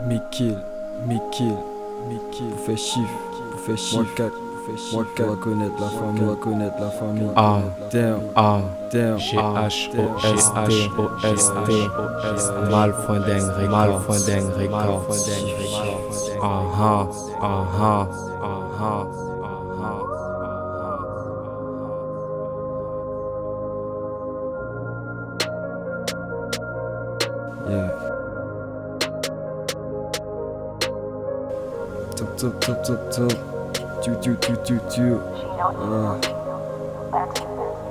Mikil, vous faites chiffre, moi 4, moi 4, on va connaître la famille, damn, G-H-O-S-T, Malfondeng Records. yeah. Top. Tu.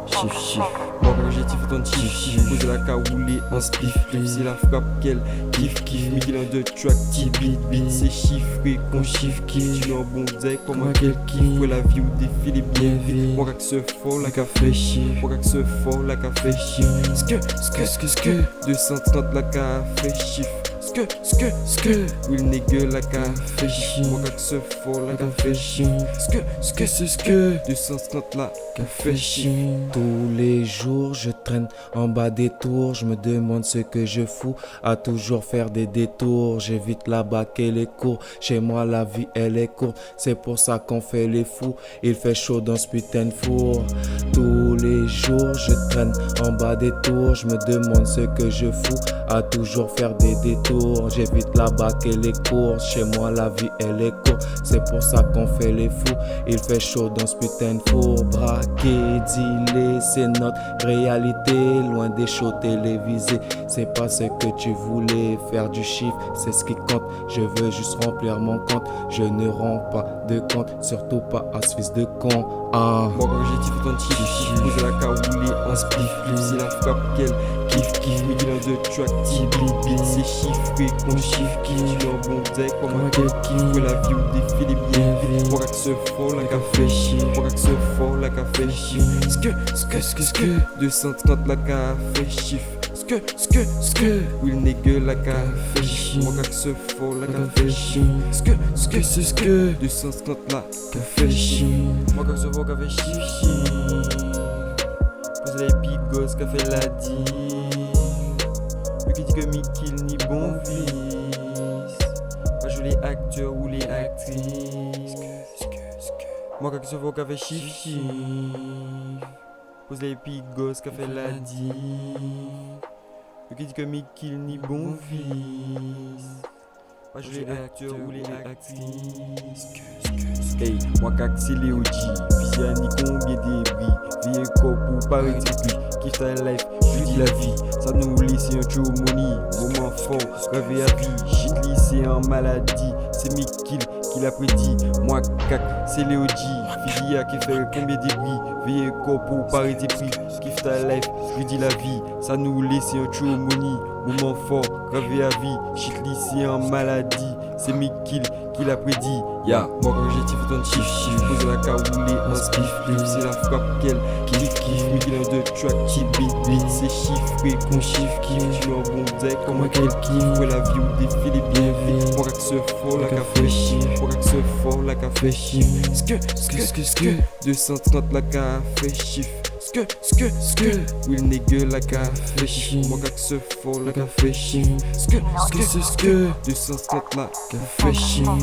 Chiffre. Moi quand j'ai tifé ton chiffre, pose la caoulée en spliff. C'est la frappe qu'elle kiffe. Midi dans deux tracks, beat. C'est chiffré, qu'on chiffre, kiff. Tu en bon deck, comme un quel kiff. Pour la vie ou défilé bien vite. Moi quand se fort, la café chiffre. Moi quand se fort, la café chiffre. Ske. 230 la café chiffre. Ske. Will nigga la café chiffre. Moi quand se fort, la café chiffre. Ske. 230 la café chiffre. Tous les jours je traîne en bas des tours, je me demande ce que je fous, à toujours faire des détours, j'évite la bac et les cours, chez moi la vie elle est courte, c'est pour ça qu'on fait les fous, il fait chaud dans ce putain de four. Tous les jours je traîne en bas des tours, je me demande ce que je fous, à toujours faire des détours, j'évite la bac et les courses, chez moi la vie elle est courte, c'est pour ça qu'on fait les fous, il fait chaud dans ce putain de four. Braquer, dealer, c'est notre réalité, loin des shows télévisés, c'est pas ce que tu voulais, faire du chiffre, c'est ce qui compte, je veux juste remplir mon compte, je ne rends pas de compte, surtout pas à ce fils de con. Moi quand j'ai tifé ton chiffre, pose la caoulée en spliff. C'est la frappe qu'elle kiffe. Midi dans deux tracks, beat. C'est chiffré, qu'on chiffre, kiff. Tu en bon deck, comme un quel kiff. Pour la vie ou défilé bien vite. Moi quand se fort, la café chiffre. Moi quand se fort, la café chiffre. Ske. 230 la café chiffre. Ske. Will nigga la café chiffre. Moi quand se fort, la café chiffre. Ske. 230 la café chiffre. Moi quand se fort, café chiffre. Pose les pigos, café la dit. Lui qui dit que Mikil ni bon fils. Pas jouer les acteurs ou les actrices. Moi quand se fort, café chiffre. Pose les pigos, café la dit. Lui qui dit que Mikil ni bon fils. Pas jouer les acteurs ou les actrices. Hey, moi qu'axé les OG, vision ni combien débris. Vie corps pour parer depuis, kiff ta life, je dis la vie. Ça nous laisse un true money, moment fort, rêver à vie. Shit c'est en maladie, c'est Mikil qui l'a prédit. Moi cac, c'est les OG, Fidia qui fait combien débris. Vie corps pour parer depuis, kiff ta life, je dis la vie. Ça nous laisse un true money, moment fort, rêver à vie. Shit c'est en maladie, c'est Mikil qui l'a prédit. Ya, moi quand j'ai tifé ton chiffre, pose la caoulée en spliff. C'est la frappe qu'elle kiffe. Midi dans deux tracks, beat. C'est chiffré, qu'on chiffre, kiff. Tu en bon deck, comme un quel kiff. Pour la vie ou défilé bien vite. Moi quand se fort, la café chiffre. Moi quand se fort, la café chiffre. Ske. 230 la café chiffre. Ske. Will nigga la café chiffre. Moi quand se fort, la café chiffre. Ske. 230 la café chiffre.